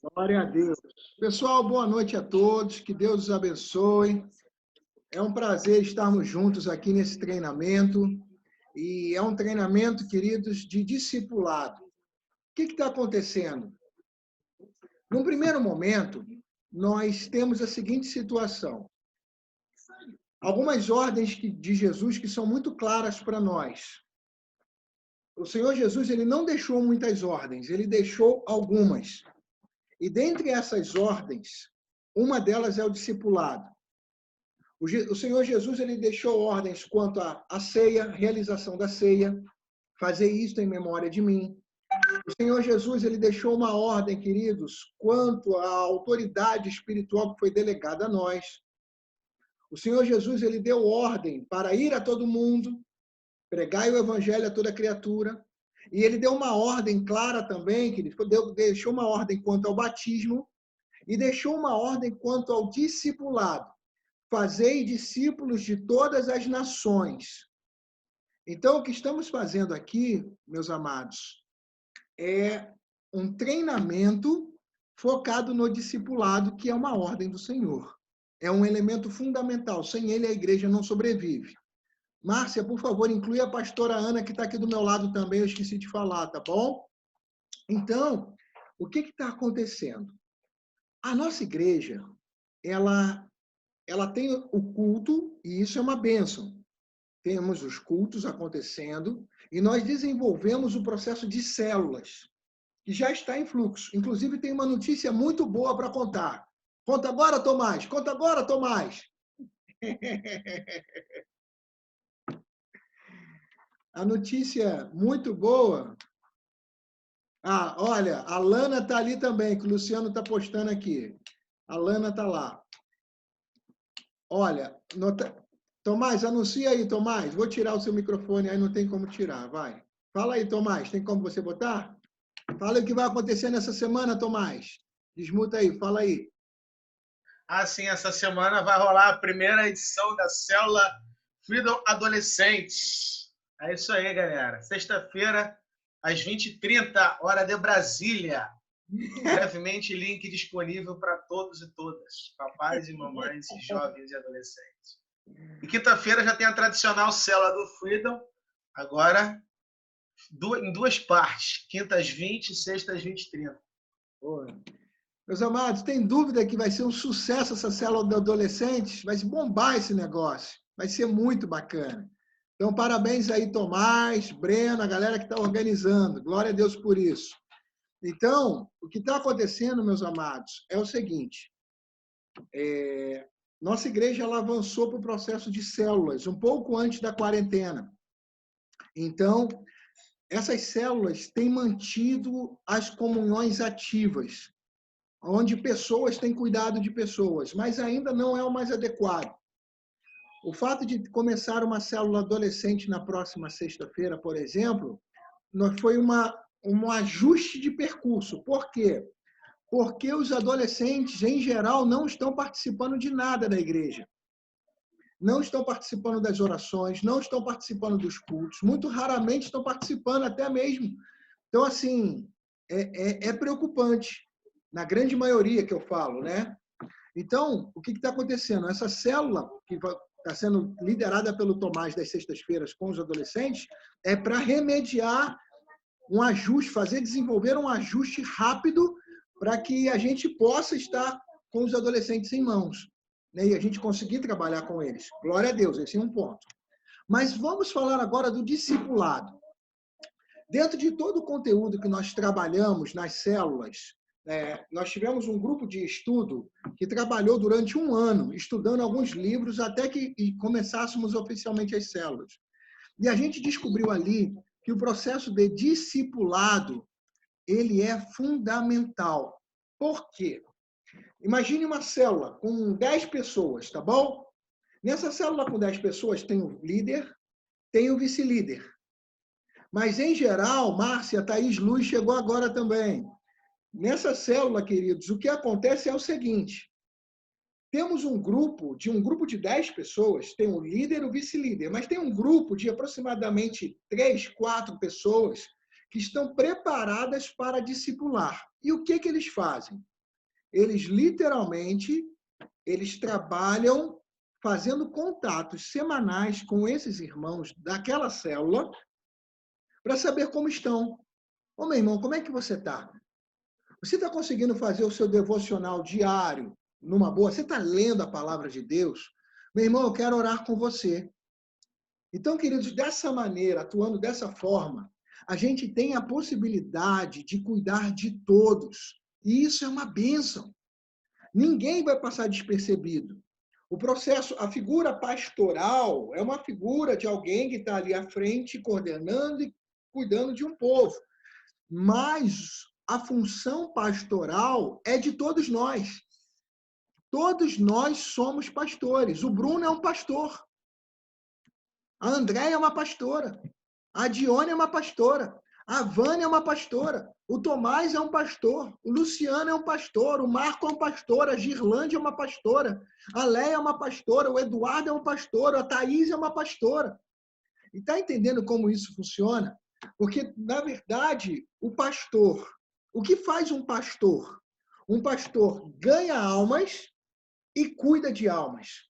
Glória a Deus. Pessoal, boa noite a todos. Que Deus os abençoe. É um prazer estarmos juntos aqui nesse treinamento. E é um treinamento, queridos, de discipulado. O que está acontecendo? Num primeiro momento, nós temos a seguinte situação. Algumas ordens de Jesus que são muito claras para nós. O Senhor Jesus, ele não deixou muitas ordens, ele deixou algumas. E dentre essas ordens, uma delas é o discipulado. O Senhor Jesus, ele deixou ordens quanto à ceia, realização da ceia, fazer isto em memória de mim. O Senhor Jesus, ele deixou uma ordem, queridos, quanto à autoridade espiritual que foi delegada a nós. O Senhor Jesus, ele deu ordem para ir a todo mundo, pregar o evangelho a toda criatura. E ele deu uma ordem clara também, que ele deixou uma ordem quanto ao batismo e deixou uma ordem quanto ao discipulado. Fazei discípulos de todas as nações. Então, o que estamos fazendo aqui, meus amados, é um treinamento focado no discipulado, que é uma ordem do Senhor. É um elemento fundamental. Sem ele, a igreja não sobrevive. Márcia, por favor, inclui a pastora Ana, que está aqui do meu lado também, eu esqueci de falar, tá bom? Então, o que está acontecendo? A nossa igreja, ela tem o culto, e isso é uma bênção. Temos os cultos acontecendo, e nós desenvolvemos o processo de células, que já está em fluxo. Inclusive, tem uma notícia muito boa para contar. Conta agora, Tomás! Conta agora, Tomás! A notícia muito boa. Ah, olha, a Lana está ali também, que o Luciano está postando aqui. A Lana está lá. Olha, Tomás, anuncia aí, Tomás. Vou tirar o seu microfone, aí não tem como tirar, vai. Fala aí, Tomás, tem como você botar? Fala aí o que vai acontecer nessa semana, Tomás. Desmuta aí, fala aí. Sim, essa semana vai rolar a primeira edição da Célula Freedom Adolescentes. É isso aí, galera. Sexta-feira, às 20h30, hora de Brasília. Brevemente, link disponível para todos e todas, papais e mamães, jovens e adolescentes. E quinta-feira já tem a tradicional Célula do Freedom, agora em duas partes, quinta às 20, sexta às 20h30. Meus amados, tem dúvida que vai ser um sucesso essa célula de adolescentes? Vai se bombar esse negócio. Vai ser muito bacana. Então, parabéns aí, Tomás, Breno, a galera que está organizando. Glória a Deus por isso. Então, o que está acontecendo, meus amados, é o seguinte. Nossa igreja ela avançou para o processo de células, um pouco antes da quarentena. Então, essas células têm mantido as comunhões ativas, onde pessoas têm cuidado de pessoas, mas ainda não é o mais adequado. O fato de começar uma célula adolescente na próxima sexta-feira, por exemplo, foi um ajuste de percurso. Por quê? Porque os adolescentes, em geral, não estão participando de nada da igreja. Não estão participando das orações, não estão participando dos cultos, muito raramente estão participando até mesmo. Então, assim, é preocupante, na grande maioria que eu falo, né? Então, o que está acontecendo? Essa célula, que está sendo liderada pelo Tomás das sextas-feiras com os adolescentes, é para remediar um ajuste, desenvolver um ajuste rápido para que a gente possa estar com os adolescentes em mãos, né? E a gente conseguir trabalhar com eles. Glória a Deus, esse é um ponto. Mas vamos falar agora do discipulado. Dentro de todo o conteúdo que nós trabalhamos nas células, nós tivemos um grupo de estudo que trabalhou durante um ano, estudando alguns livros até que começássemos oficialmente as células. E a gente descobriu ali que o processo de discipulado, ele é fundamental. Por quê? Imagine uma célula com 10 pessoas, tá bom? Nessa célula com 10 pessoas tem o líder, tem o vice-líder. Mas, em geral, Márcia, Thaís, Luz chegou agora também. Nessa célula, queridos, o que acontece é o seguinte. Temos um grupo de 10 pessoas, tem o líder e o vice-líder, mas tem um grupo de aproximadamente 3, 4 pessoas que estão preparadas para discipular. E o que eles fazem? Eles literalmente, eles trabalham fazendo contatos semanais com esses irmãos daquela célula para saber como estão. Ô, meu irmão, como é que você está? Você está conseguindo fazer o seu devocional diário numa boa? Você está lendo a palavra de Deus? Meu irmão, eu quero orar com você. Então, queridos, dessa maneira, atuando dessa forma, a gente tem a possibilidade de cuidar de todos. E isso é uma bênção. Ninguém vai passar despercebido. O processo, a figura pastoral é uma figura de alguém que está ali à frente, coordenando e cuidando de um povo. Mas a função pastoral é de todos nós. Todos nós somos pastores. O Bruno é um pastor. A Andréia é uma pastora. A Dione é uma pastora. A Vânia é uma pastora. O Tomás é um pastor. O Luciano é um pastor. O Marco é um pastor. A Girlândia é uma pastora. A Leia é uma pastora. O Eduardo é um pastor. A Thaís é uma pastora. E está entendendo como isso funciona? Porque, na verdade, o pastor... O que faz um pastor? Um pastor ganha almas e cuida de almas.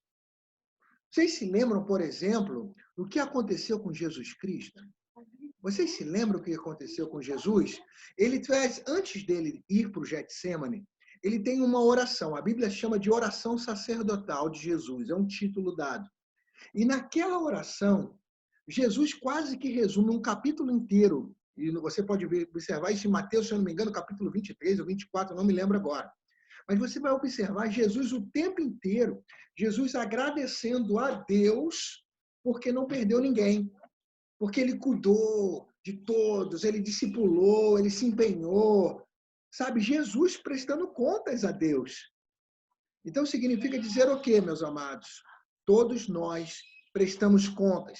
Vocês se lembram, por exemplo, do que aconteceu com Jesus Cristo? Vocês se lembram o que aconteceu com Jesus? Ele faz, antes dele ir para o Getsêmani, ele tem uma oração. A Bíblia chama de oração sacerdotal de Jesus. É um título dado. E naquela oração, Jesus quase que resume um capítulo inteiro. E você pode observar isso em Mateus, se eu não me engano, capítulo 23 ou 24, não me lembro agora. Mas você vai observar Jesus o tempo inteiro, Jesus agradecendo a Deus porque não perdeu ninguém. Porque ele cuidou de todos, ele discipulou, ele se empenhou. Sabe, Jesus prestando contas a Deus. Então significa dizer o quê, meus amados? Todos nós prestamos contas.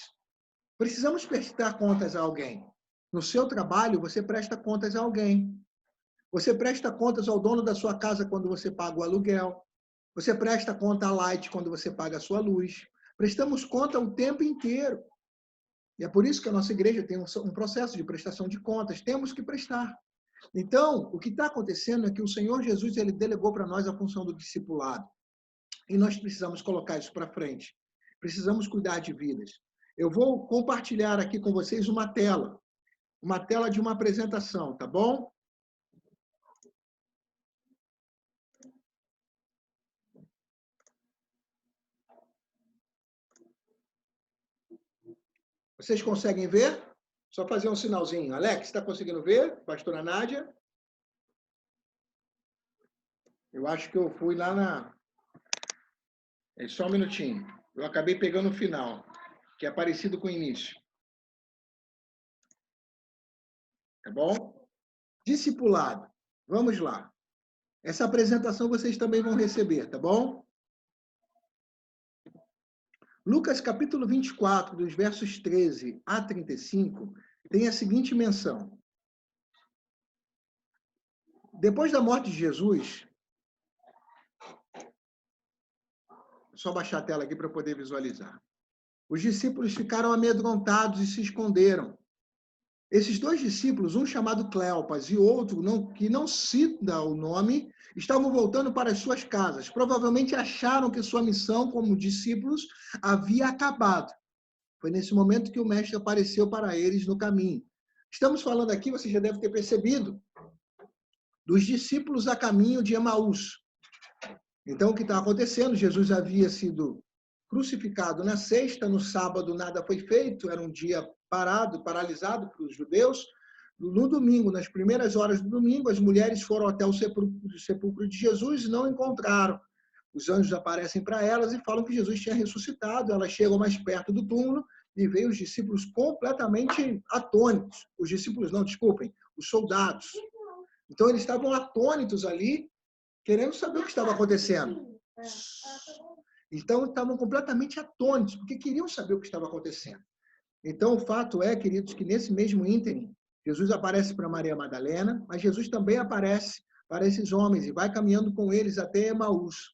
Precisamos prestar contas a alguém. No seu trabalho, você presta contas a alguém. Você presta contas ao dono da sua casa quando você paga o aluguel. Você presta conta à Light quando você paga a sua luz. Prestamos conta o tempo inteiro. E é por isso que a nossa igreja tem um processo de prestação de contas. Temos que prestar. Então, o que está acontecendo é que o Senhor Jesus ele delegou para nós a função do discipulado. E nós precisamos colocar isso para frente. Precisamos cuidar de vidas. Eu vou compartilhar aqui com vocês uma tela de uma apresentação, tá bom? Vocês conseguem ver? Só fazer um sinalzinho. Alex, está conseguindo ver? Pastora Nádia? Eu acho que eu fui lá na... Só um minutinho. Eu acabei pegando o final, que é parecido com o início. Tá bom? Discipulado. Vamos lá. Essa apresentação vocês também vão receber, tá bom? Lucas capítulo 24, dos versos 13 a 35, tem a seguinte menção. Depois da morte de Jesus, só baixar a tela aqui para eu poder visualizar. Os discípulos ficaram amedrontados e se esconderam. Esses dois discípulos, um chamado Cleopas e outro que não cita o nome, estavam voltando para as suas casas. Provavelmente acharam que sua missão como discípulos havia acabado. Foi nesse momento que o mestre apareceu para eles no caminho. Estamos falando aqui, você já deve ter percebido, dos discípulos a caminho de Emaús. Então, o que está acontecendo? Jesus havia sido crucificado na sexta, no sábado nada foi feito, era um dia paralisado para os judeus. No domingo, nas primeiras horas do domingo, as mulheres foram até o sepulcro de Jesus e não encontraram. Os anjos aparecem para elas e falam que Jesus tinha ressuscitado. Elas chegam mais perto do túmulo e veem os discípulos completamente atônitos. Os discípulos não, desculpem, os soldados. Então, eles estavam atônitos ali, querendo saber o que estava acontecendo. Então, estavam completamente atônitos, porque queriam saber o que estava acontecendo. Então, o fato é, queridos, que nesse mesmo ínterim, Jesus aparece para Maria Madalena, mas Jesus também aparece para esses homens e vai caminhando com eles até Emaús.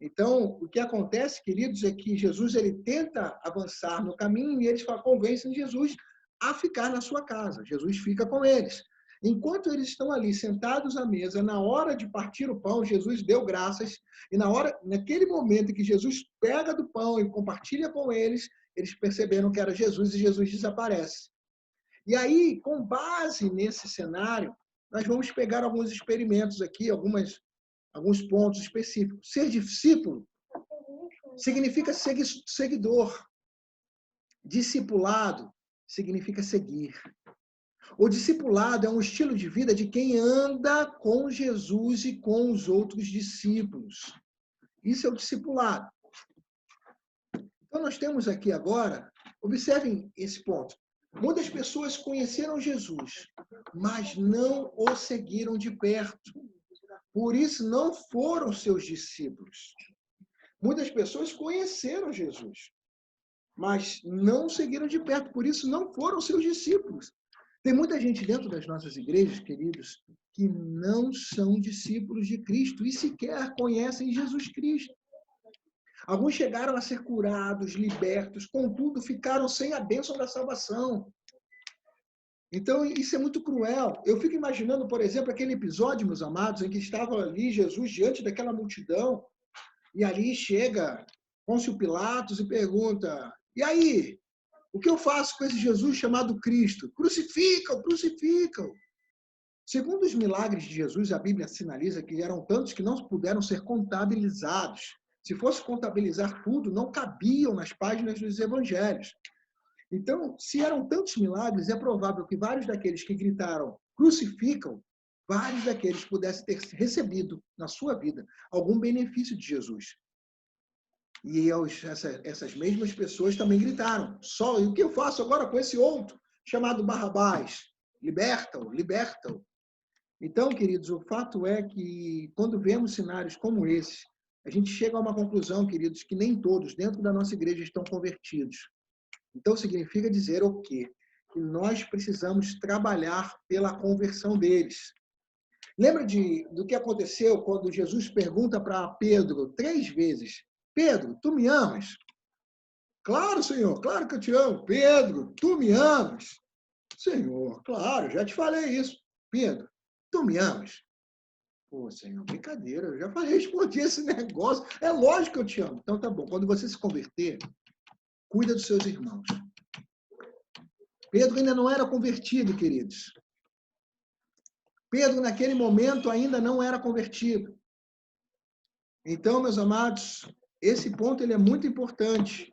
Então, o que acontece, queridos, é que Jesus ele tenta avançar no caminho e eles convencem Jesus a ficar na sua casa. Jesus fica com eles. Enquanto eles estão ali sentados à mesa, na hora de partir o pão, Jesus deu graças, e naquele momento em que Jesus pega do pão e compartilha com eles, eles perceberam que era Jesus e Jesus desaparece. E aí, com base nesse cenário, nós vamos pegar alguns experimentos aqui, alguns pontos específicos. Ser discípulo significa seguidor. Discipulado significa seguir. O discipulado é um estilo de vida de quem anda com Jesus e com os outros discípulos. Isso é o discipulado. Então, nós temos aqui agora, observem esse ponto. Muitas pessoas conheceram Jesus, mas não o seguiram de perto. Por isso, não foram seus discípulos. Muitas pessoas conheceram Jesus, mas não o seguiram de perto. Por isso, não foram seus discípulos. Tem muita gente dentro das nossas igrejas, queridos, que não são discípulos de Cristo e sequer conhecem Jesus Cristo. Alguns chegaram a ser curados, libertos, contudo, ficaram sem a bênção da salvação. Então, isso é muito cruel. Eu fico imaginando, por exemplo, aquele episódio, meus amados, em que estava ali Jesus diante daquela multidão, e ali chega Pôncio Pilatos e pergunta, e aí, o que eu faço com esse Jesus chamado Cristo? Crucificam, crucificam. Segundo os milagres de Jesus, a Bíblia sinaliza que eram tantos que não puderam ser contabilizados. Se fosse contabilizar tudo, não cabiam nas páginas dos evangelhos. Então, se eram tantos milagres, é provável que vários daqueles que gritaram crucificam, vários daqueles pudessem ter recebido na sua vida algum benefício de Jesus. E essas mesmas pessoas também gritaram, e o que eu faço agora com esse outro chamado Barrabás? Liberta-o, liberta-o. Então, queridos, o fato é que quando vemos cenários como esse, a gente chega a uma conclusão, queridos, que nem todos dentro da nossa igreja estão convertidos. Então, significa dizer o quê? Que nós precisamos trabalhar pela conversão deles. Lembra do que aconteceu quando Jesus pergunta para Pedro 3 vezes, Pedro, tu me amas? Claro, Senhor, claro que eu te amo. Pedro, tu me amas? Senhor, claro, já te falei isso. Pedro, tu me amas? Pô, Senhor, brincadeira, eu já respondi esse negócio. É lógico que eu te amo. Então tá bom, quando você se converter, cuida dos seus irmãos. Pedro ainda não era convertido, queridos. Pedro, naquele momento, ainda não era convertido. Então, meus amados, esse ponto ele é muito importante,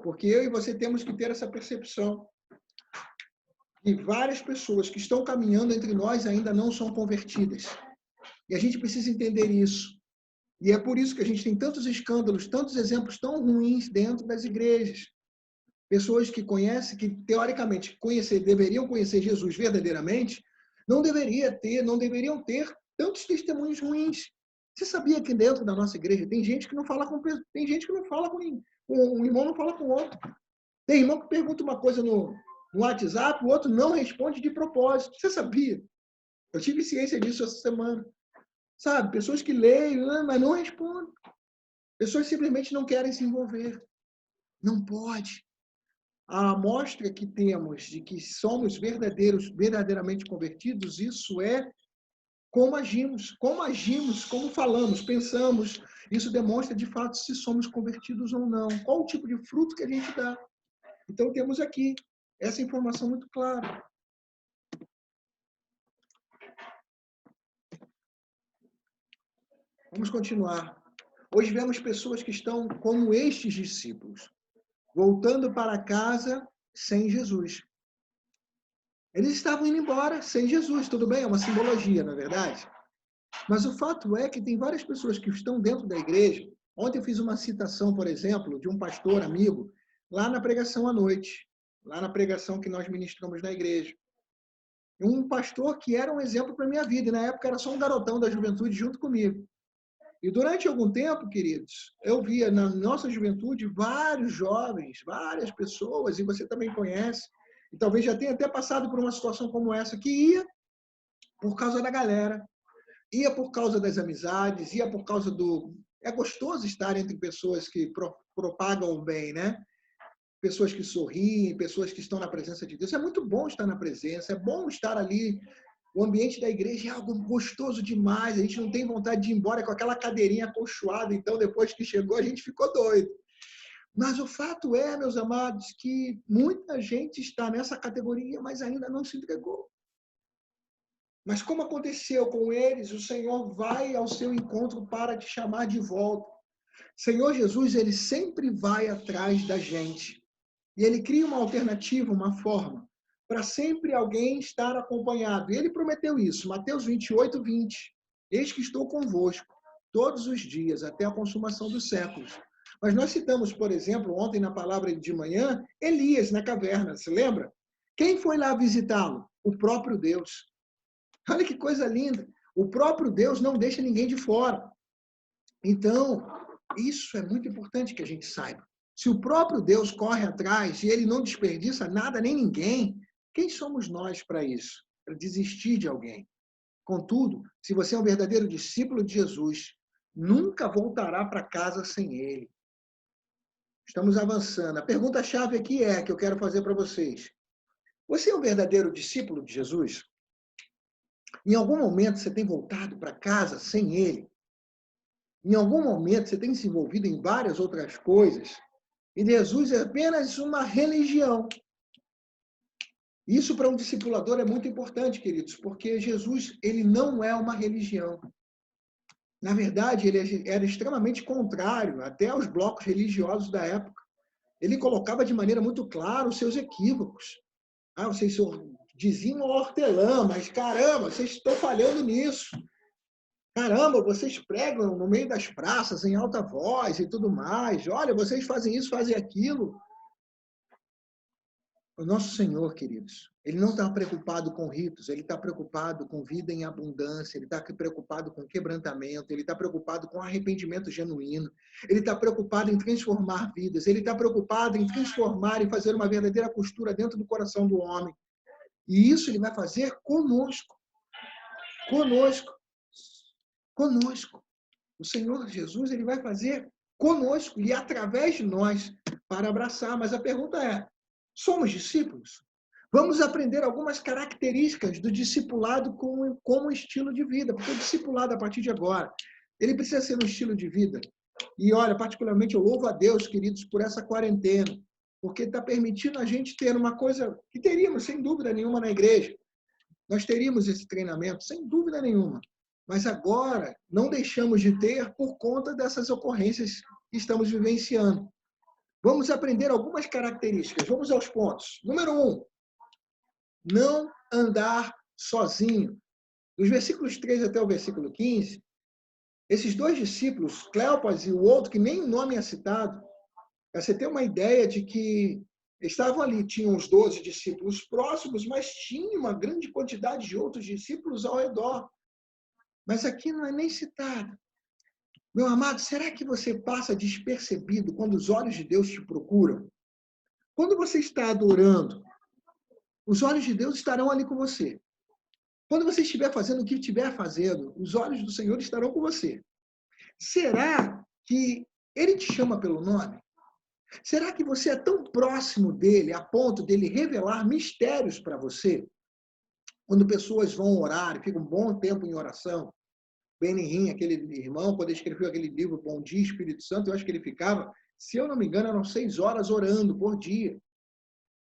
porque eu e você temos que ter essa percepção. E várias pessoas que estão caminhando entre nós ainda não são convertidas. E a gente precisa entender isso. E é por isso que a gente tem tantos escândalos, tantos exemplos tão ruins dentro das igrejas. Pessoas que conhecem, que teoricamente deveriam conhecer Jesus verdadeiramente, não deveriam ter tantos testemunhos ruins. Você sabia que dentro da nossa igreja tem gente que não fala com um irmão, não fala com o outro. Tem irmão que pergunta uma coisa no WhatsApp, o outro não responde de propósito. Você sabia? Eu tive ciência disso essa semana. Sabe? Pessoas que leem, mas não respondem. Pessoas simplesmente não querem se envolver. Não pode. A amostra que temos de que somos verdadeiramente convertidos, isso é como agimos, como falamos, pensamos. Isso demonstra, de fato, se somos convertidos ou não. Qual o tipo de fruto que a gente dá. Então, temos aqui essa informação muito clara. Vamos continuar. Hoje vemos pessoas que estão como estes discípulos, voltando para casa sem Jesus. Eles estavam indo embora sem Jesus, tudo bem? É uma simbologia, não é verdade? Mas o fato é que tem várias pessoas que estão dentro da igreja. Ontem eu fiz uma citação, por exemplo, de um pastor amigo, lá na pregação à noite, lá na pregação que nós ministramos na igreja. Um pastor que era um exemplo para a minha vida, e na época era só um garotão da juventude junto comigo. E durante algum tempo, queridos, eu via na nossa juventude vários jovens, várias pessoas, e você também conhece, e talvez já tenha até passado por uma situação como essa, que ia por causa da galera, ia por causa das amizades, ia por causa do... É gostoso estar entre pessoas que propagam o bem, né? pessoas que sorriem, pessoas que estão na presença de Deus. É muito bom estar na presença, é bom estar ali. O ambiente da igreja é algo gostoso demais. A gente não tem vontade de ir embora com aquela cadeirinha acolchoada. Então, depois que chegou, a gente ficou doido. Mas o fato é, meus amados, que muita gente está nessa categoria, mas ainda não se entregou. Mas como aconteceu com eles, o Senhor vai ao seu encontro para te chamar de volta. Senhor Jesus, ele sempre vai atrás da gente. E ele cria uma alternativa, uma forma, para sempre alguém estar acompanhado. E ele prometeu isso, Mateus 28, 20. Eis que estou convosco todos os dias, até a consumação dos séculos. Mas nós citamos, por exemplo, ontem na palavra de manhã, Elias na caverna, se lembra? Quem foi lá visitá-lo? O próprio Deus. Olha que coisa linda. O próprio Deus não deixa ninguém de fora. Então, isso é muito importante que a gente saiba. Se o próprio Deus corre atrás e ele não desperdiça nada nem ninguém, quem somos nós para isso? Para desistir de alguém. Contudo, se você é um verdadeiro discípulo de Jesus, nunca voltará para casa sem ele. Estamos avançando. A pergunta-chave aqui é que eu quero fazer para vocês. Você é um verdadeiro discípulo de Jesus? Em algum momento você tem voltado para casa sem ele? Em algum momento você tem se envolvido em várias outras coisas? E Jesus é apenas uma religião. Isso para um discipulador é muito importante, queridos, porque Jesus, ele não é uma religião. Na verdade, ele era extremamente contrário até aos blocos religiosos da época. Ele colocava de maneira muito clara os seus equívocos. Vocês diziam hortelã, mas caramba, vocês estão falhando nisso. Caramba, vocês pregam no meio das praças, em alta voz e tudo mais. Olha, vocês fazem isso, fazem aquilo. O nosso Senhor, queridos, ele não está preocupado com ritos, ele está preocupado com vida em abundância, ele está preocupado com quebrantamento, ele está preocupado com arrependimento genuíno, ele está preocupado em transformar vidas, ele está preocupado em transformar e fazer uma verdadeira costura dentro do coração do homem. E isso ele vai fazer conosco. Conosco. Conosco. O Senhor Jesus, ele vai fazer conosco e através de nós para abraçar. Mas a pergunta é, somos discípulos? Vamos aprender algumas características do discipulado como estilo de vida, porque o discipulado, a partir de agora, ele precisa ser um estilo de vida. E olha, particularmente eu louvo a Deus, queridos, por essa quarentena, porque está permitindo a gente ter uma coisa que teríamos, sem dúvida nenhuma, na igreja. Nós teríamos esse treinamento, sem dúvida nenhuma. Mas agora não deixamos de ter por conta dessas ocorrências que estamos vivenciando. Vamos aprender algumas características. Vamos aos pontos. Número 1, não andar sozinho. Dos versículos 3 até o versículo 15, esses dois discípulos, Cleopas e o outro, que nem o nome é citado, para você ter uma ideia de que estavam ali, tinham os 12 discípulos próximos, mas tinha uma grande quantidade de outros discípulos ao redor. Mas aqui não é nem citado. Meu amado, será que você passa despercebido quando os olhos de Deus te procuram? Quando você está adorando, os olhos de Deus estarão ali com você. Quando você estiver fazendo o que estiver fazendo, os olhos do Senhor estarão com você. Será que Ele te chama pelo nome? Será que você é tão próximo dele a ponto dele revelar mistérios para você? Quando pessoas vão orar e ficam um bom tempo em oração, Benihim, aquele irmão, quando ele escreveu aquele livro Bom Dia, Espírito Santo, eu acho que ele ficava, se eu não me engano, eram 6 horas orando por dia.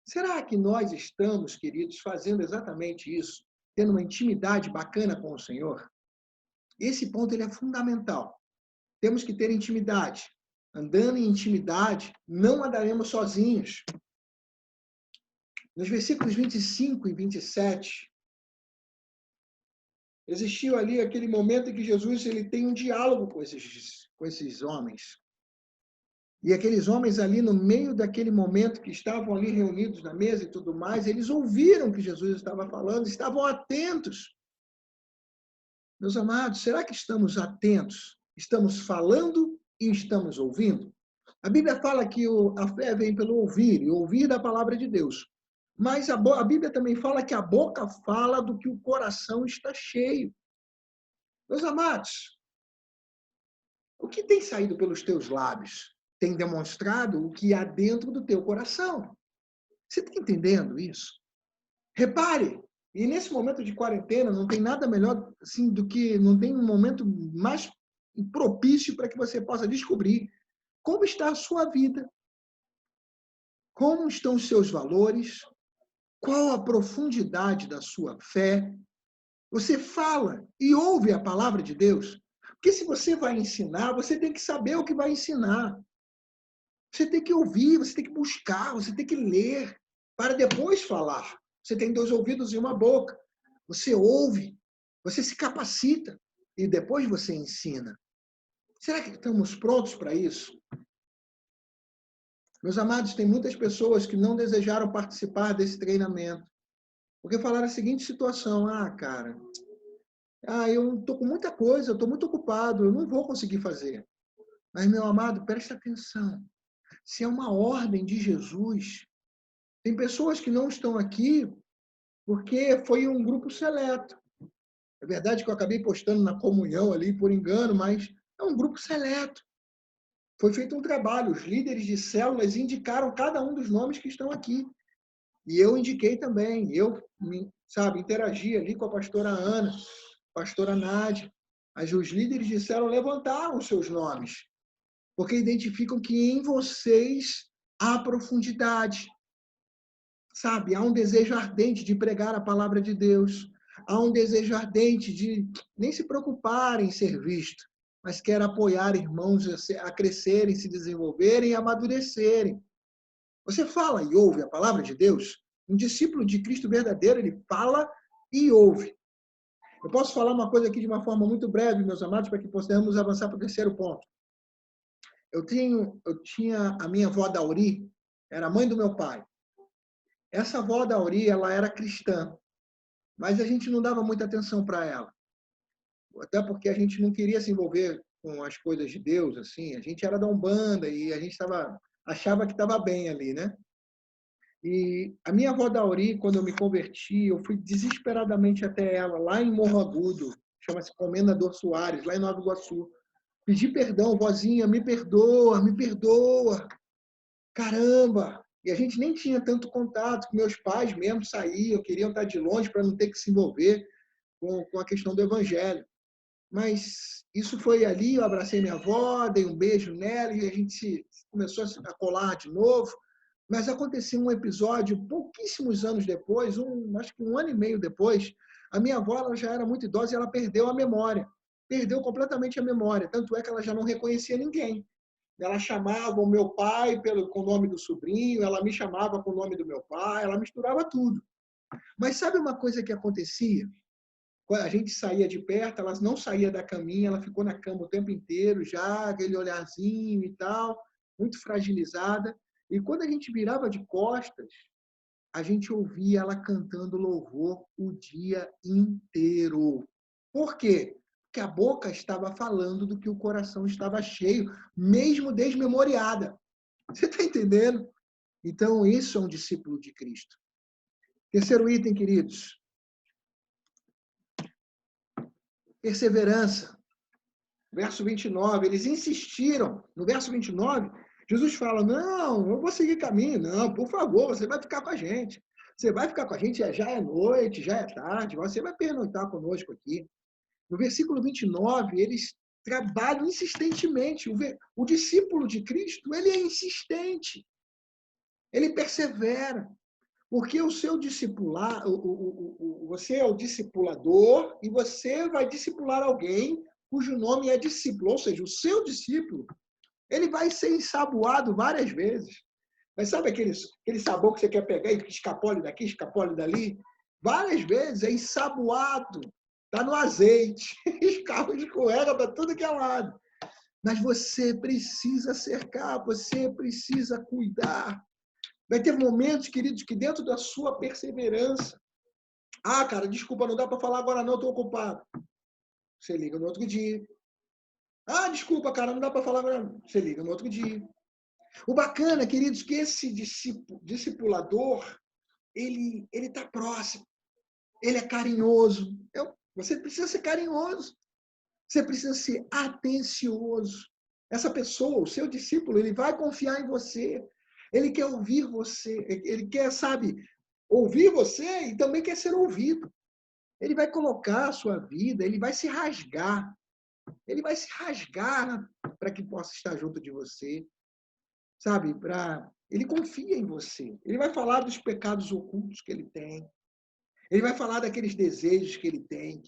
Será que nós estamos, queridos, fazendo exatamente isso? Tendo uma intimidade bacana com o Senhor? Esse ponto ele é fundamental. Temos que ter intimidade. Andando em intimidade, não andaremos sozinhos. Nos versículos 25 e 27, existiu ali aquele momento em que Jesus ele tem um diálogo com esses homens. E aqueles homens ali, no meio daquele momento que estavam ali reunidos na mesa e tudo mais, eles ouviram o que Jesus estava falando, estavam atentos. Meus amados, será que estamos atentos? Estamos falando e estamos ouvindo? A Bíblia fala que a fé vem pelo ouvir, e ouvir da palavra de Deus. Mas a Bíblia também fala que a boca fala do que o coração está cheio. Meus amados, o que tem saído pelos teus lábios? tem demonstrado o que há dentro do teu coração. Você está entendendo isso? Repare, e nesse momento de quarentena não tem nada melhor assim do que, não tem um momento mais propício para que você possa descobrir como está a sua vida, como estão os seus valores, qual a profundidade da sua fé. Você fala e ouve a palavra de Deus. Porque se você vai ensinar, você tem que saber o que vai ensinar. Você tem que ouvir, você tem que buscar, você tem que ler, para depois falar. Você tem 2 ouvidos e uma boca. Você ouve, você se capacita e depois você ensina. Será que estamos prontos para isso? Meus amados, tem muitas pessoas que não desejaram participar desse treinamento, porque falaram a seguinte situação: cara, eu estou com muita coisa, eu estou muito ocupado, eu não vou conseguir fazer. Mas, meu amado, preste atenção. Se é uma ordem de Jesus, tem pessoas que não estão aqui porque foi um grupo seleto. É verdade que eu acabei postando na comunhão ali por engano, mas é um grupo seleto. Foi feito um trabalho, os líderes de células indicaram cada um dos nomes que estão aqui. E eu indiquei também, eu, interagi ali com a pastora Ana, pastora Nádia. Os líderes de célula levantaram os seus nomes, porque identificam que em vocês há profundidade. Há um desejo ardente de pregar a palavra de Deus. Há um desejo ardente de nem se preocupar em ser visto, mas quer apoiar irmãos a crescerem, se desenvolverem e amadurecerem. Você fala e ouve a palavra de Deus? Um discípulo de Cristo verdadeiro, ele fala e ouve. Eu posso falar uma coisa aqui de uma forma muito breve, meus amados, para que possamos avançar para o 3º ponto. Eu tinha a minha avó Dauri, era a mãe do meu pai. Essa avó Dauri, ela era cristã, mas a gente não dava muita atenção para ela. Até porque a gente não queria se envolver com as coisas de Deus, assim. A gente era da Umbanda e a gente achava que estava bem ali, né? E a minha avó Dauri, quando eu me converti, eu fui desesperadamente até ela, lá em Morro Agudo, chama-se Comendador Soares, lá em Nova Iguaçu. Pedi perdão, vozinha, me perdoa, me perdoa. Caramba! E a gente nem tinha tanto contato, com meus pais mesmo saíam, queriam estar de longe para não ter que se envolver com a questão do evangelho. Mas isso foi ali, eu abracei minha avó, dei um beijo nela e a gente começou a colar de novo. Mas aconteceu um episódio, pouquíssimos anos depois, acho que 1 ano e meio depois, a minha avó ela já era muito idosa e ela perdeu a memória. Perdeu completamente a memória. Tanto é que ela já não reconhecia ninguém. Ela chamava o meu pai com o nome do sobrinho, ela me chamava com o nome do meu pai, ela misturava tudo. Mas sabe uma coisa que acontecia? Quando a gente saía de perto, ela não saía da caminha, ela ficou na cama o tempo inteiro, já aquele olharzinho e tal, muito fragilizada. E quando a gente virava de costas, a gente ouvia ela cantando louvor o dia inteiro. Por quê? Porque a boca estava falando do que o coração estava cheio, mesmo desmemoriada. Você está entendendo? Então, isso é um discípulo de Cristo. 3º item, queridos. Perseverança. Verso 29, eles insistiram. No verso 29, Jesus fala, não, eu vou seguir caminho. Não, por favor, você vai ficar com a gente. Você vai ficar com a gente, já é noite, já é tarde, você vai pernoitar conosco aqui. No versículo 29, eles trabalham insistentemente. O discípulo de Cristo, ele é insistente. Ele persevera. Porque o seu discipular, você é o discipulador e você vai discipular alguém cujo nome é discípulo. Ou seja, o seu discípulo, ele vai ser ensaboado várias vezes. Mas sabe aquele sabor que você quer pegar e escapole daqui, escapole dali? Várias vezes é ensaboado. Está no azeite. Escarro escorrega para tudo que é lado. Mas você precisa cercar, você precisa cuidar. Vai ter momentos, queridos, que dentro da sua perseverança... cara, desculpa, não dá para falar agora não, estou ocupado. Você liga no outro dia. Desculpa, cara, não dá para falar agora não. Você liga no outro dia. O bacana, queridos, que esse discipulador, ele está próximo. Ele é carinhoso. Você precisa ser carinhoso. Você precisa ser atencioso. Essa pessoa, o seu discípulo, ele vai confiar em você. Ele quer ouvir você. Ele quer, sabe, ouvir você e também quer ser ouvido. Ele vai colocar a sua vida, ele vai se rasgar. Ele vai se rasgar para que possa estar junto de você. Sabe? Ele confia em você. Ele vai falar dos pecados ocultos que ele tem. Ele vai falar daqueles desejos que ele tem,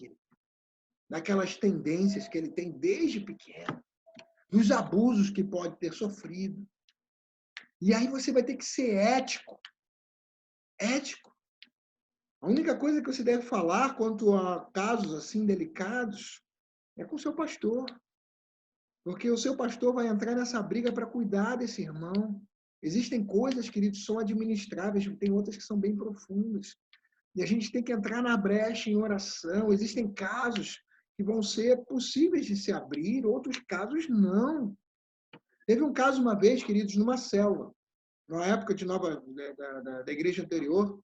daquelas tendências que ele tem desde pequeno, dos abusos que pode ter sofrido. E aí você vai ter que ser ético. Ético. A única coisa que você deve falar quanto a casos assim delicados é com o seu pastor. Porque o seu pastor vai entrar nessa briga para cuidar desse irmão. Existem coisas, queridos, que são administráveis, tem outras que são bem profundas. E a gente tem que entrar na brecha em oração. Existem casos que vão ser possíveis de se abrir, outros casos não. Teve um caso uma vez, queridos, numa célula, na época de da igreja anterior,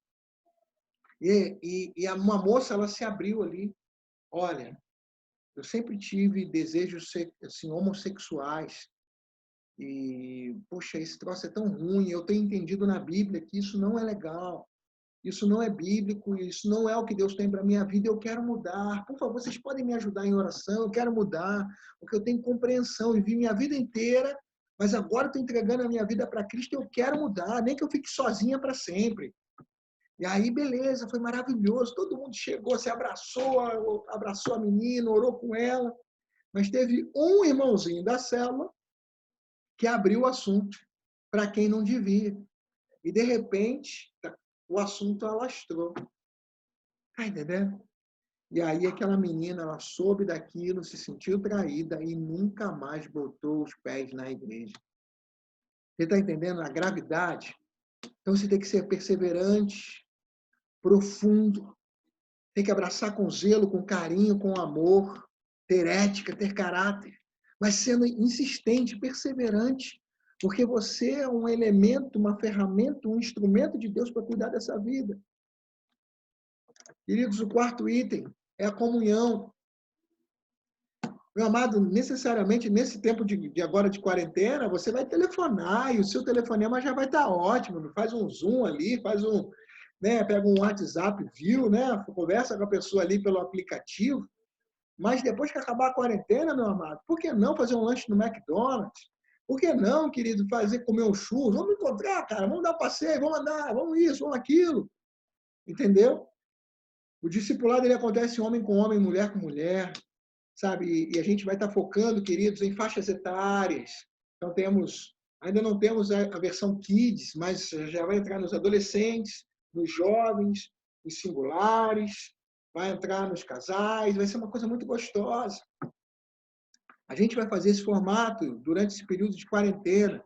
e uma moça, ela se abriu ali. Olha, eu sempre tive desejos assim, homossexuais. E, poxa, esse troço é tão ruim. Eu tenho entendido na Bíblia que isso não é legal. Isso não é bíblico, isso não é o que Deus tem para a minha vida, eu quero mudar. Por favor, vocês podem me ajudar em oração, eu quero mudar, porque eu tenho compreensão, vivi minha vida inteira, mas agora estou entregando a minha vida para Cristo e eu quero mudar, nem que eu fique sozinha para sempre. E aí, beleza, foi maravilhoso, todo mundo chegou, se abraçou a menina, orou com ela, mas teve um irmãozinho da célula que abriu o assunto para quem não devia. E, de repente, o assunto alastrou. Tá entendendo? E aí aquela menina, ela soube daquilo, se sentiu traída e nunca mais botou os pés na igreja. Você está entendendo a gravidade? Então você tem que ser perseverante, profundo, tem que abraçar com zelo, com carinho, com amor, ter ética, ter caráter, mas sendo insistente, perseverante, porque você é um elemento, uma ferramenta, um instrumento de Deus para cuidar dessa vida. Queridos, o quarto item é a comunhão. Meu amado, necessariamente nesse tempo de agora de quarentena, você vai telefonar e o seu telefonema já vai estar ótimo. Faz um Zoom ali, pega um WhatsApp, viu, né? Conversa com a pessoa ali pelo aplicativo. Mas depois que acabar a quarentena, meu amado, por que não fazer um lanche no McDonald's? Por que não, querido, comer um churros? Vamos encontrar, cara, vamos dar um passeio, vamos andar, vamos isso, vamos aquilo. Entendeu? O discipulado ele acontece homem com homem, mulher com mulher, sabe? E a gente vai estar focando, queridos, em faixas etárias. Então ainda não temos a versão kids, mas já vai entrar nos adolescentes, nos jovens, nos singulares, vai entrar nos casais, vai ser uma coisa muito gostosa. A gente vai fazer esse formato durante esse período de quarentena.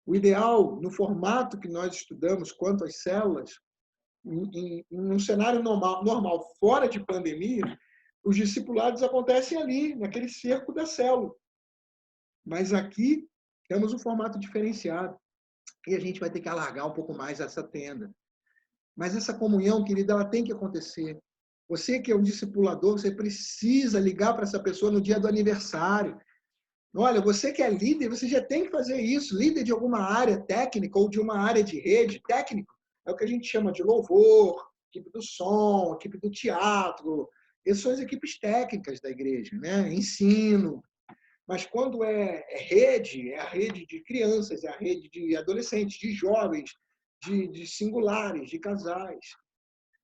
O ideal, no formato que nós estudamos quanto às células, em um cenário normal, fora de pandemia, os discipulados acontecem ali, naquele cerco da célula. Mas aqui temos um formato diferenciado. E a gente vai ter que alargar um pouco mais essa tenda. Mas essa comunhão, querida, ela tem que acontecer. Você que é um discipulador, você precisa ligar para essa pessoa no dia do aniversário. Olha, você que é líder, você já tem que fazer isso. Líder de alguma área técnica ou de uma área de rede, técnico, é o que a gente chama de louvor, equipe do som, equipe do teatro. Essas são as equipes técnicas da igreja, né? Ensino. Mas quando é a rede de crianças, é a rede de adolescentes, de jovens, de singulares, de casais.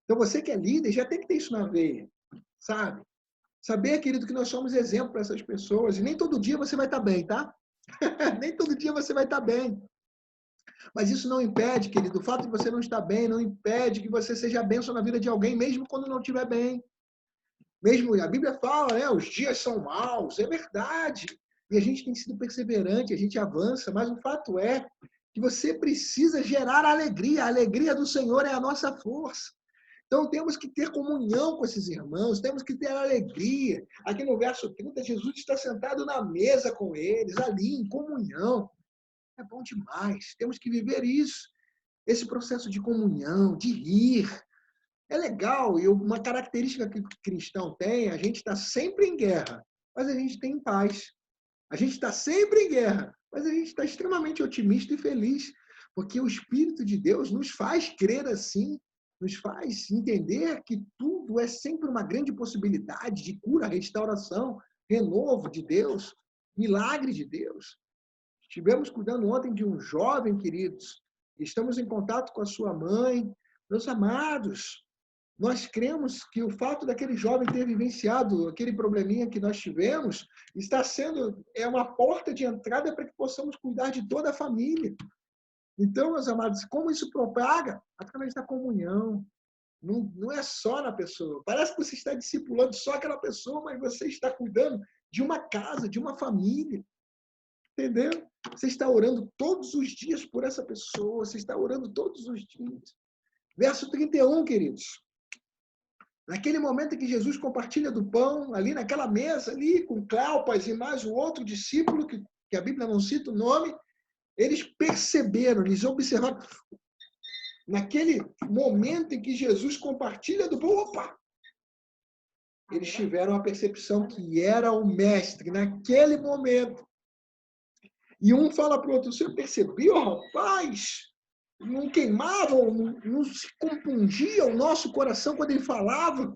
Então, você que é líder já tem que ter isso na veia, sabe? Saber, querido, que nós somos exemplo para essas pessoas. E nem todo dia você vai estar bem, tá? Nem todo dia você vai estar bem. Mas isso não impede, querido, o fato de você não estar bem não impede que você seja bênção na vida de alguém, mesmo quando não estiver bem. Mesmo a Bíblia fala, né? Os dias são maus, é verdade. E a gente tem sido perseverante, a gente avança, mas o fato é que você precisa gerar alegria. A alegria do Senhor é a nossa força. Então, temos que ter comunhão com esses irmãos, temos que ter alegria. Aqui no verso 30, Jesus está sentado na mesa com eles, ali em comunhão. É bom demais. Temos que viver isso. Esse processo de comunhão, de rir. É legal. E uma característica que o cristão tem, a gente está sempre em guerra, mas a gente tem paz. A gente está sempre em guerra, mas a gente está extremamente otimista e feliz, porque o Espírito de Deus nos faz crer assim, nos faz entender que tudo é sempre uma grande possibilidade de cura, restauração, renovo de Deus, milagre de Deus. Estivemos cuidando ontem de um jovem, queridos, estamos em contato com a sua mãe. Meus amados, nós cremos que o fato daquele jovem ter vivenciado aquele probleminha que nós tivemos está sendo uma porta de entrada para que possamos cuidar de toda a família. Então, meus amados, como isso propaga? Através da comunhão. Não é só na pessoa. Parece que você está discipulando só aquela pessoa, mas você está cuidando de uma casa, de uma família. Entendeu? Você está orando todos os dias por essa pessoa. Você está orando todos os dias. Verso 31, queridos. Naquele momento em que Jesus compartilha do pão, ali naquela mesa, ali com Cleopas e mais o outro discípulo, que a Bíblia não cita o nome, eles perceberam, eles observaram. Naquele momento em que Jesus compartilha do pão, opa! Eles tiveram a percepção que era o mestre, naquele momento. E um fala para o outro, você percebeu, rapaz? Não queimava, não se compungia o nosso coração quando ele falava.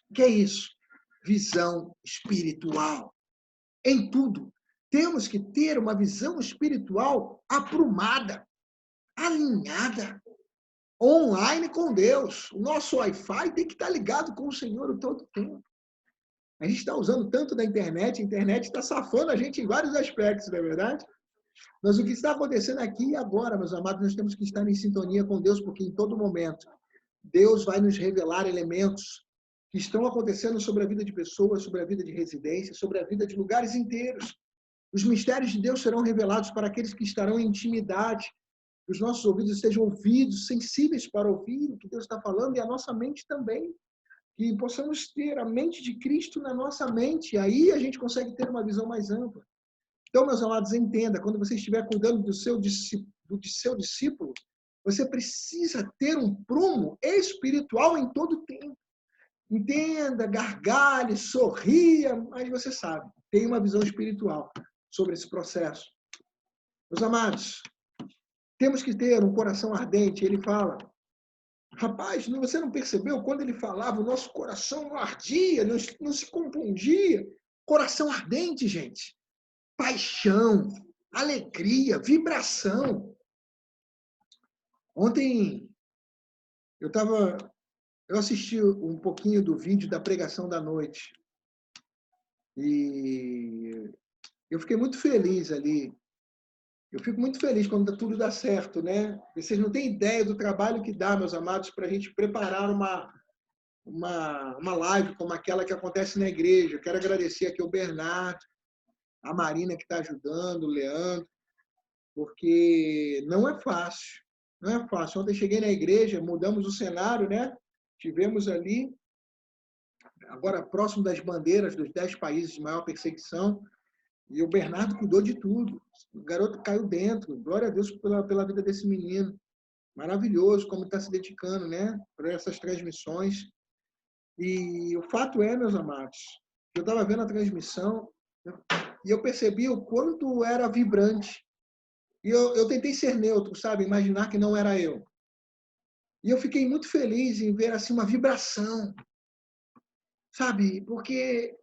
O que é isso? Visão espiritual. Em tudo. Temos que ter uma visão espiritual aprumada, alinhada, online com Deus. O nosso Wi-Fi tem que estar ligado com o Senhor o todo tempo. A gente está usando tanto da internet, a internet está safando a gente em vários aspectos, não é verdade? Mas o que está acontecendo aqui e agora, meus amados, nós temos que estar em sintonia com Deus, porque em todo momento Deus vai nos revelar elementos que estão acontecendo sobre a vida de pessoas, sobre a vida de residência, sobre a vida de lugares inteiros. Os mistérios de Deus serão revelados para aqueles que estarão em intimidade. Os nossos ouvidos estejam ouvidos, sensíveis para ouvir o que Deus está falando, e a nossa mente também. Que possamos ter a mente de Cristo na nossa mente. Aí a gente consegue ter uma visão mais ampla. Então, meus amados, entenda, quando você estiver cuidando do seu discípulo, você precisa ter um prumo espiritual em todo o tempo. Entenda, gargalhe, sorria, mas você sabe, tem uma visão espiritual sobre esse processo. Meus amados, temos que ter um coração ardente. Ele fala, rapaz, você não percebeu? Quando ele falava, o nosso coração não ardia, não se compungia. Coração ardente, gente. Paixão, alegria, vibração. Ontem eu assisti um pouquinho do vídeo da pregação da noite e eu fiquei muito feliz ali. Eu fico muito feliz quando tudo dá certo, né? Vocês não têm ideia do trabalho que dá, meus amados, para a gente preparar uma live como aquela que acontece na igreja. Eu quero agradecer aqui ao Bernardo, a Marina que está ajudando, o Leandro, porque não é fácil. Não é fácil. Ontem eu cheguei na igreja, mudamos o cenário, né? Tivemos ali, agora próximo das bandeiras dos 10 países de maior perseguição, e o Bernardo cuidou de tudo. O garoto caiu dentro. Glória a Deus pela vida desse menino. Maravilhoso como está se dedicando, né? Para essas transmissões. E o fato é, meus amados, eu estava vendo a transmissão e eu percebi o quanto era vibrante. E eu tentei ser neutro, sabe? Imaginar que não era eu. E eu fiquei muito feliz em ver assim uma vibração, sabe? Porque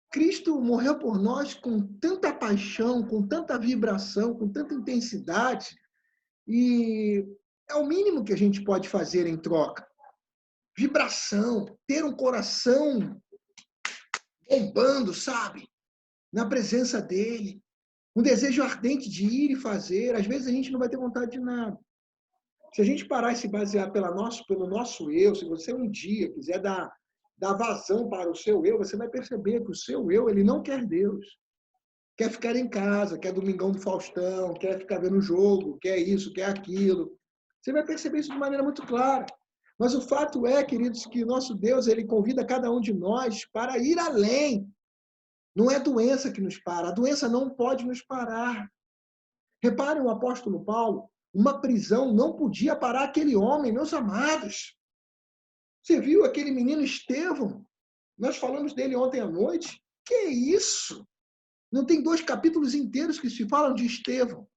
Cristo morreu por nós com tanta paixão, com tanta vibração, com tanta intensidade, e é o mínimo que a gente pode fazer em troca. Vibração, ter um coração bombando, sabe? Na presença dele. Um desejo ardente de ir e fazer. Às vezes a gente não vai ter vontade de nada. Se a gente parar e se basear pelo nosso eu, se você um dia quiser dar vazão para o seu eu, você vai perceber que o seu eu, ele não quer Deus. Quer ficar em casa, quer Domingão do Faustão, quer ficar vendo o jogo, quer isso, quer aquilo. Você vai perceber isso de maneira muito clara. Mas o fato é, queridos, que o nosso Deus, ele convida cada um de nós para ir além. Não é doença que nos para. A doença não pode nos parar. Reparem o apóstolo Paulo, uma prisão não podia parar aquele homem, meus amados. Você viu aquele menino Estevão? Nós falamos dele ontem à noite. Que isso? Não tem 2 capítulos inteiros que se falam de Estevão.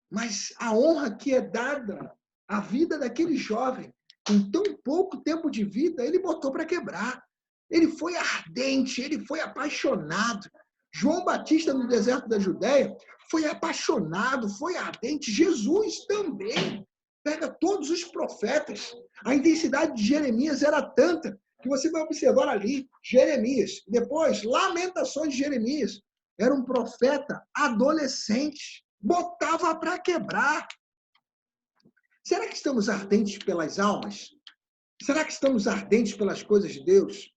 Mas a honra que é dada à vida daquele jovem, com tão pouco tempo de vida, ele botou para quebrar. Ele foi ardente, ele foi apaixonado. João Batista, no deserto da Judéia, foi apaixonado, foi ardente. Jesus também. Pega todos os profetas. A intensidade de Jeremias era tanta que você vai observar ali, Jeremias. Depois, Lamentações de Jeremias. Era um profeta adolescente. Botava para quebrar. Será que estamos ardentes pelas almas? Será que estamos ardentes pelas coisas de Deus?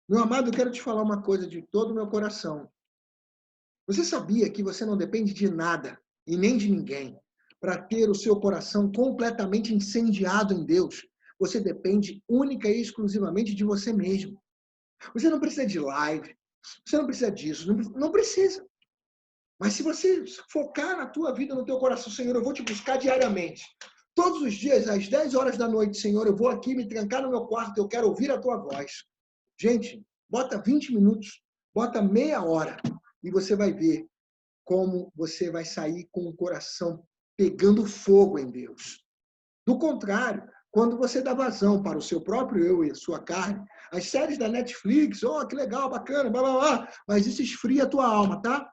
Meu amado, eu quero te falar uma coisa de todo o meu coração. Você sabia que você não depende de nada e nem de ninguém para ter o seu coração completamente incendiado em Deus? Você depende única e exclusivamente de você mesmo. Você não precisa de live, você não precisa disso, não precisa. Mas se você focar na tua vida, no teu coração, Senhor, eu vou te buscar diariamente. Todos os dias, às 10 horas da noite, Senhor, eu vou aqui me trancar no meu quarto, eu quero ouvir a tua voz. Gente, bota 20 minutos, bota meia hora e você vai ver como você vai sair com o coração pegando fogo em Deus. Do contrário, quando você dá vazão para o seu próprio eu e a sua carne, as séries da Netflix, que legal, bacana, blá, blá, blá, mas isso esfria a tua alma, tá?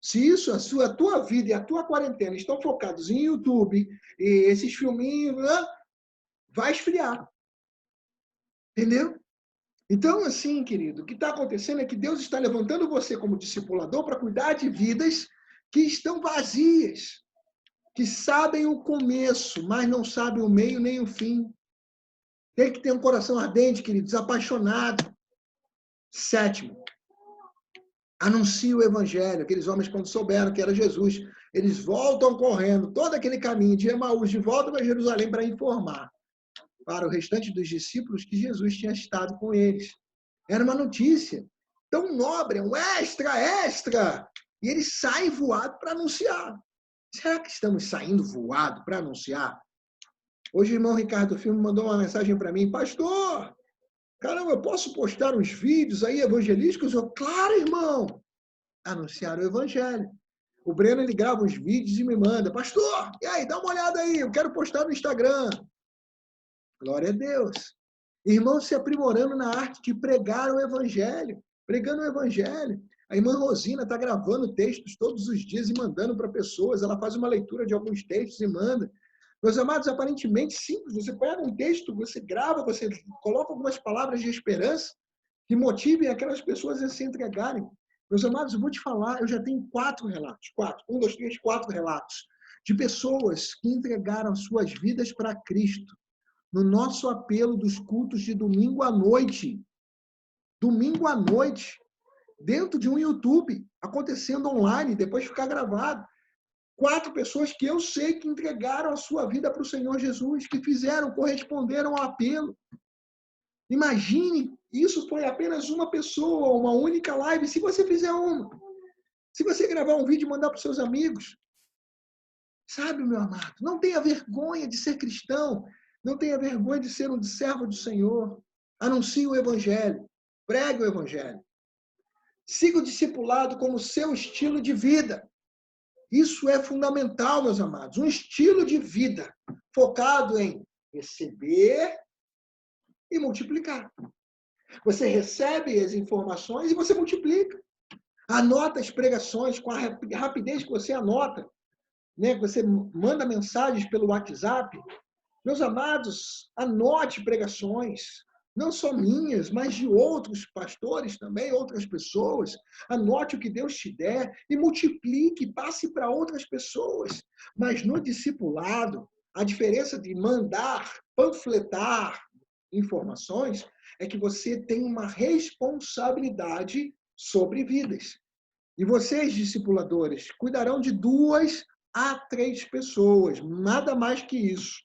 Se isso, a tua vida e a tua quarentena estão focados em YouTube e esses filminhos, vai esfriar. Entendeu? Então, assim, querido, o que está acontecendo é que Deus está levantando você como discipulador para cuidar de vidas que estão vazias, que sabem o começo, mas não sabem o meio nem o fim. Tem que ter um coração ardente, queridos, apaixonado. 7º, anuncie o evangelho. Aqueles homens, quando souberam que era Jesus, eles voltam correndo todo aquele caminho de Emaús de volta para Jerusalém para informar para o restante dos discípulos que Jesus tinha estado com eles. Era uma notícia tão nobre, um extra. E eles saem voado para anunciar. Será que estamos saindo voado para anunciar? Hoje o irmão Ricardo Filme mandou uma mensagem para mim. Pastor, caramba, eu posso postar uns vídeos aí evangelísticos? Eu, claro, irmão. Anunciar o evangelho. O Breno, ele grava uns vídeos e me manda. Pastor, e aí, dá uma olhada aí. Eu quero postar no Instagram. Glória a Deus. Irmãos se aprimorando na arte de pregar o evangelho. Pregando o evangelho. A irmã Rosina está gravando textos todos os dias e mandando para pessoas. Ela faz uma leitura de alguns textos e manda. Meus amados, aparentemente simples. Você pega um texto, você grava, você coloca algumas palavras de esperança que motivem aquelas pessoas a se entregarem. Meus amados, eu vou te falar, eu já tenho 4 relatos. 4 relatos de pessoas que entregaram suas vidas para Cristo no nosso apelo dos cultos de domingo à noite. Domingo à noite, dentro de um YouTube, acontecendo online, depois ficar gravado. 4 pessoas que eu sei que entregaram a sua vida para o Senhor Jesus, que corresponderam ao apelo. Imagine, isso foi apenas uma pessoa, uma única live. Se você fizer uma, se você gravar um vídeo e mandar para os seus amigos, sabe, meu amado, não tenha vergonha de ser cristão, não tenha vergonha de ser um servo do Senhor. Anuncie o evangelho, pregue o evangelho. Siga o discipulado como seu estilo de vida. Isso é fundamental, meus amados. Um estilo de vida focado em receber e multiplicar. Você recebe as informações e você multiplica. Anota as pregações com a rapidez que você anota, né? Você manda mensagens pelo WhatsApp. Meus amados, anote pregações, não só minhas, mas de outros pastores também, outras pessoas. Anote o que Deus te der e multiplique, passe para outras pessoas. Mas no discipulado, a diferença de mandar, panfletar informações é que você tem uma responsabilidade sobre vidas. E vocês, discipuladores, cuidarão de 2 a 3 pessoas, nada mais que isso.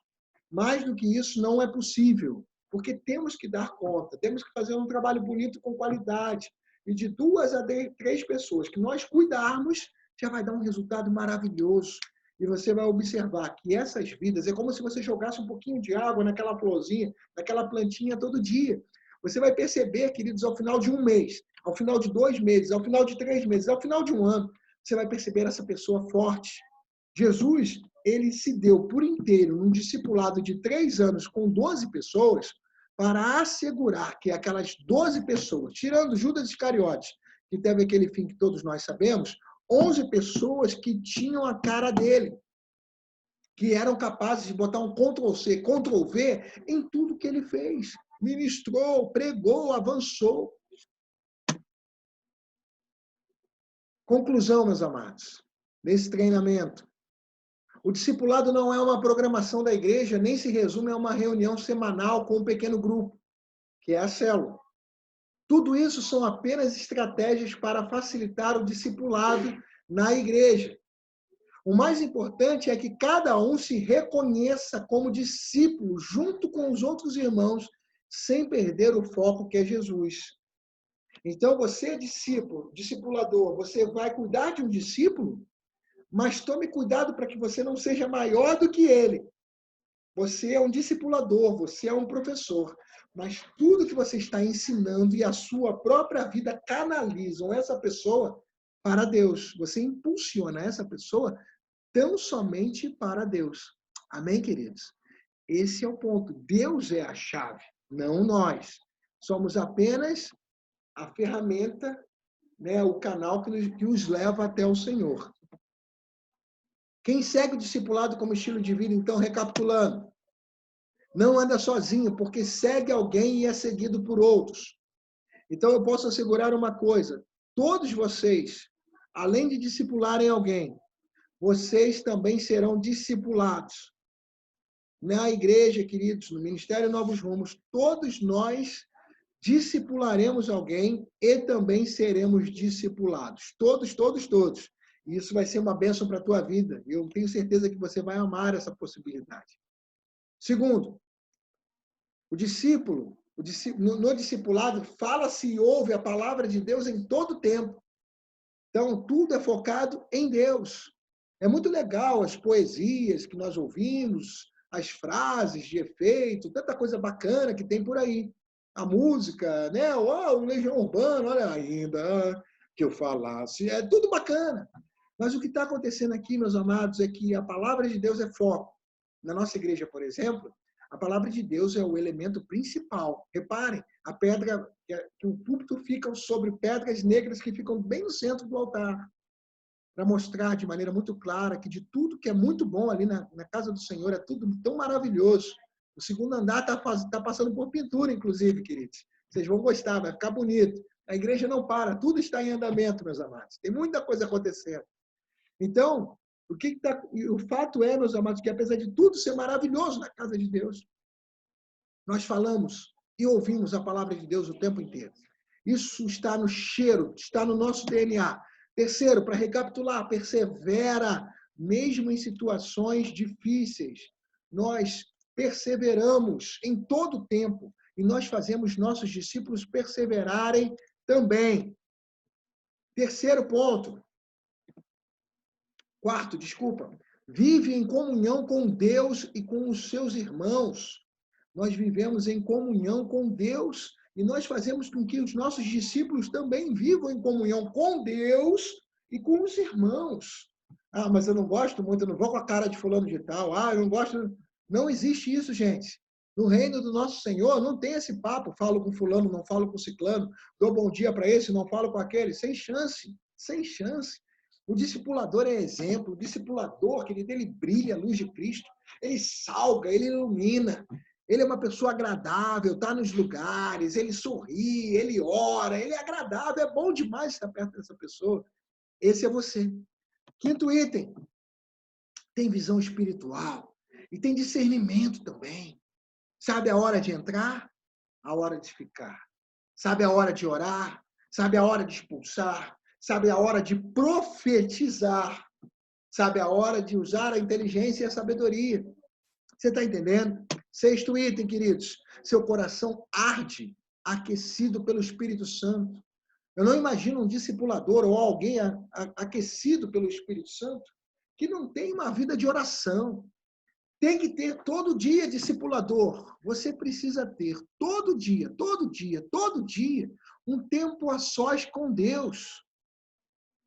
Mais do que isso não é possível, porque temos que dar conta, temos que fazer um trabalho bonito com qualidade. E de 2 a 3 pessoas que nós cuidarmos, já vai dar um resultado maravilhoso. E você vai observar que essas vidas, é como se você jogasse um pouquinho de água naquela florzinha, naquela plantinha todo dia. Você vai perceber, queridos, ao final de um mês, ao final de 2 meses, ao final de 3 meses, ao final de um ano, você vai perceber essa pessoa forte. Jesus, ele se deu por inteiro num discipulado de 3 anos com 12 pessoas para assegurar que aquelas 12 pessoas, tirando Judas Iscariotes, que teve aquele fim que todos nós sabemos, 11 pessoas que tinham a cara dele, que eram capazes de botar um Ctrl-C, Ctrl-V em tudo que ele fez. Ministrou, pregou, avançou. Conclusão, meus amados, nesse treinamento. O discipulado não é uma programação da igreja, nem se resume a uma reunião semanal com um pequeno grupo, que é a célula. Tudo isso são apenas estratégias para facilitar o discipulado na igreja. O mais importante é que cada um se reconheça como discípulo junto com os outros irmãos, sem perder o foco que é Jesus. Então, você é discípulo, discipulador, você vai cuidar de um discípulo, mas tome cuidado para que você não seja maior do que ele. Você é um discipulador, você é um professor, mas tudo que você está ensinando e a sua própria vida canalizam essa pessoa para Deus. Você impulsiona essa pessoa tão somente para Deus. Amém, queridos? Esse é o ponto. Deus é a chave, não nós. Somos apenas a ferramenta, né, o canal que os leva até o Senhor. Quem segue o discipulado como estilo de vida, então, recapitulando, não anda sozinho, porque segue alguém e é seguido por outros. Então, eu posso assegurar uma coisa, todos vocês, além de discipularem alguém, vocês também serão discipulados. Na igreja, queridos, no Ministério Novos Rumos, todos nós discipularemos alguém e também seremos discipulados. Todos, todos, todos. E isso vai ser uma bênção para a tua vida. Eu tenho certeza que você vai amar essa possibilidade. Segundo, o discípulo, no discipulado, fala-se e ouve a palavra de Deus em todo tempo. Então, tudo é focado em Deus. É muito legal as poesias que nós ouvimos, as frases de efeito, tanta coisa bacana que tem por aí. A música, né? O Legião Urbana, olha ainda que eu falasse. É tudo bacana. Mas o que está acontecendo aqui, meus amados, é que a palavra de Deus é foco. Na nossa igreja, por exemplo, a palavra de Deus é o elemento principal. Reparem, a pedra, que o púlpito fica sobre pedras negras que ficam bem no centro do altar, para mostrar de maneira muito clara que de tudo que é muito bom ali na casa do Senhor, é tudo tão maravilhoso. O segundo andar está passando por pintura, inclusive, queridos. Vocês vão gostar, vai ficar bonito. A igreja não para, tudo está em andamento, meus amados. Tem muita coisa acontecendo. Então, o fato é, meus amados, que apesar de tudo ser maravilhoso na casa de Deus, nós falamos e ouvimos a palavra de Deus o tempo inteiro. Isso está no cheiro, está no nosso DNA. Terceiro, para recapitular, persevera, mesmo em situações difíceis. Nós perseveramos em todo o tempo e nós fazemos nossos discípulos perseverarem também. Terceiro ponto. Quarto, desculpa. Vive em comunhão com Deus e com os seus irmãos. Nós vivemos em comunhão com Deus e nós fazemos com que os nossos discípulos também vivam em comunhão com Deus e com os irmãos. Ah, mas eu não gosto muito, eu não vou com a cara de fulano de tal. Ah, eu não gosto. Não existe isso, gente. No reino do nosso Senhor não tem esse papo, falo com fulano, não falo com ciclano, dou bom dia para esse, não falo com aquele. Sem chance, sem chance. O discipulador é exemplo, o discipulador, querido, ele brilha a luz de Cristo, ele salga, ele ilumina. Ele é uma pessoa agradável, está nos lugares, ele sorri, ele ora, ele é agradável, é bom demais estar perto dessa pessoa. Esse é você. Quinto item, tem visão espiritual e tem discernimento também. Sabe a hora de entrar, a hora de ficar. Sabe a hora de orar, sabe a hora de expulsar, sabe a hora de profetizar, sabe a hora de usar a inteligência e a sabedoria. Você está entendendo? Sexto item, queridos. Seu coração arde, aquecido pelo Espírito Santo. Eu não imagino um discipulador ou alguém aquecido pelo Espírito Santo que não tem uma vida de oração. Tem que ter todo dia discipulador. Você precisa ter todo dia, um tempo a sós com Deus.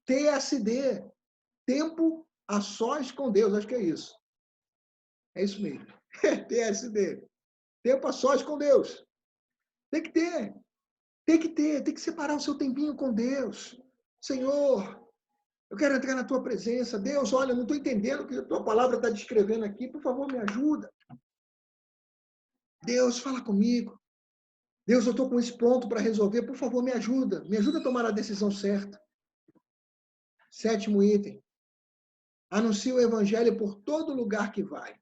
TSD, tempo a sós com Deus. Acho que é isso. É isso mesmo. TSD, tempo a sós com Deus. Tem que ter. Tem que separar o seu tempinho com Deus. Senhor, eu quero entrar na tua presença. Deus, olha, eu não estou entendendo o que a tua palavra está descrevendo aqui. Por favor, me ajuda. Deus, fala comigo. Deus, eu estou com isso pronto para resolver. Por favor, me ajuda. Me ajuda a tomar a decisão certa. 7º item. Anuncie o evangelho por todo lugar que vai.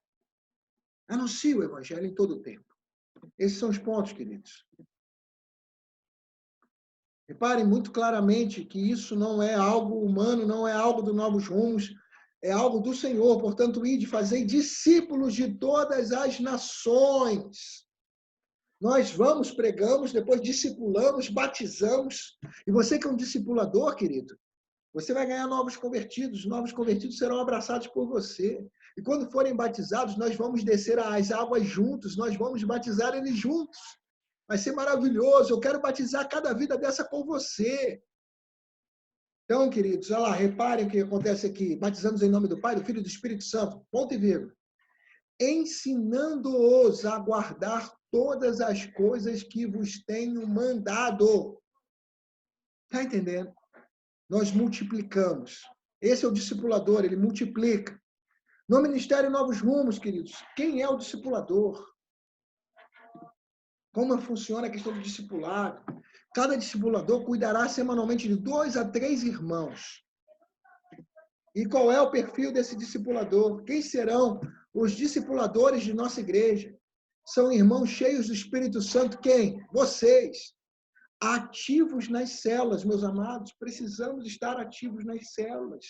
Anuncie o evangelho em todo o tempo. Esses são os pontos, queridos. Reparem muito claramente que isso não é algo humano, não é algo dos Novos Rumos, é algo do Senhor. Portanto, ide, fazei discípulos de todas as nações. Nós vamos, pregamos, depois discipulamos, batizamos. E você que é um discipulador, querido, você vai ganhar novos convertidos serão abraçados por você. E quando forem batizados, nós vamos descer as águas juntos, nós vamos batizar eles juntos. Vai ser maravilhoso, eu quero batizar cada vida dessa com você. Então, queridos, olha lá, reparem o que acontece aqui. Batizamos em nome do Pai, do Filho e do Espírito Santo. Ponto e vírgula. Ensinando-os a guardar todas as coisas que vos tenho mandado. Está entendendo? Nós multiplicamos. Esse é o discipulador, ele multiplica. No Ministério Novos Rumos, queridos, quem é o discipulador? Como funciona a questão do discipulado? Cada discipulador cuidará semanalmente de 2 a 3 irmãos. E qual é o perfil desse discipulador? Quem serão os discipuladores de nossa igreja? São irmãos cheios do Espírito Santo. Quem? Vocês. Ativos nas células, meus amados. Precisamos estar ativos nas células.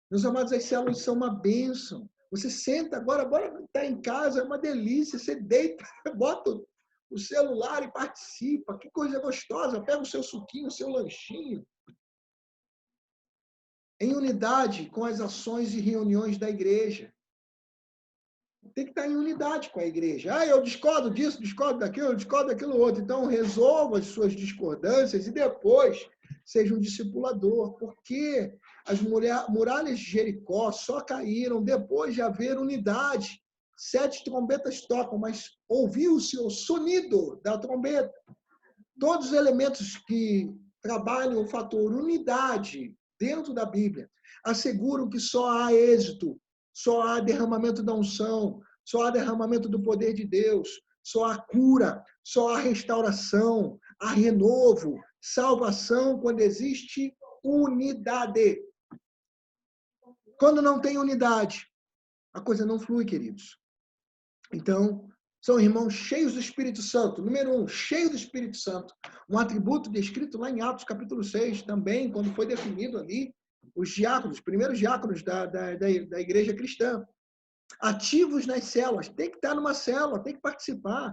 Meus amados, as células são uma bênção. Você senta agora está em casa, é uma delícia. Você deita, bota o celular e participa. Que coisa gostosa. Pega o seu suquinho, o seu lanchinho. Em unidade com as ações e reuniões da igreja. Tem que estar em unidade com a igreja. Eu discordo disso, discordo daquilo outro. Então, resolva as suas discordâncias e depois seja um discipulador. Porque as muralhas de Jericó só caíram depois de haver unidade. 7 trombetas tocam, mas ouviu-se o sonido da trombeta. Todos os elementos que trabalham o fator unidade dentro da Bíblia asseguram que só há êxito, só há derramamento da unção, só há derramamento do poder de Deus, só há cura, só há restauração, há renovo, salvação quando existe unidade. Quando não tem unidade, a coisa não flui, queridos. Então, são irmãos cheios do Espírito Santo. Número 1, cheio do Espírito Santo. Um atributo descrito lá em Atos capítulo 6, também, quando foi definido ali, os diáconos, os primeiros diáconos da igreja cristã. Ativos nas células. Tem que estar numa célula, tem que participar.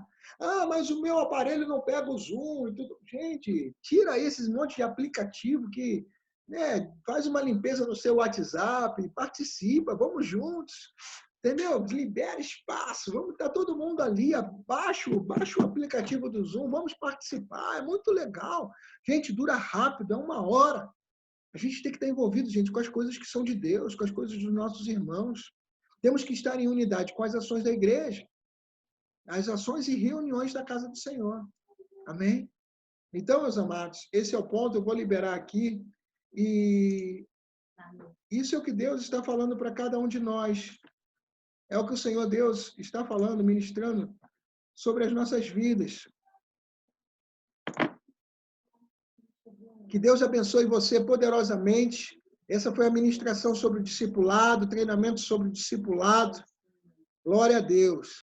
Mas o meu aparelho não pega o Zoom e tudo. Gente, tira esses monte de aplicativo que faz uma limpeza no seu WhatsApp, participa, vamos juntos. Entendeu? Libera espaço, vamos estar todo mundo ali, baixa o aplicativo do Zoom, vamos participar, é muito legal. Gente, dura rápido, é 1 hora. A gente tem que estar envolvido, gente, com as coisas que são de Deus, com as coisas dos nossos irmãos. Temos que estar em unidade com as ações da igreja, as ações e reuniões da casa do Senhor. Amém? Então, meus amados, esse é o ponto, eu vou liberar aqui. E isso é o que Deus está falando para cada um de nós. É o que o Senhor Deus está falando, ministrando sobre as nossas vidas. Que Deus abençoe você poderosamente. Essa foi a ministração sobre o discipulado, treinamento sobre o discipulado. Glória a Deus.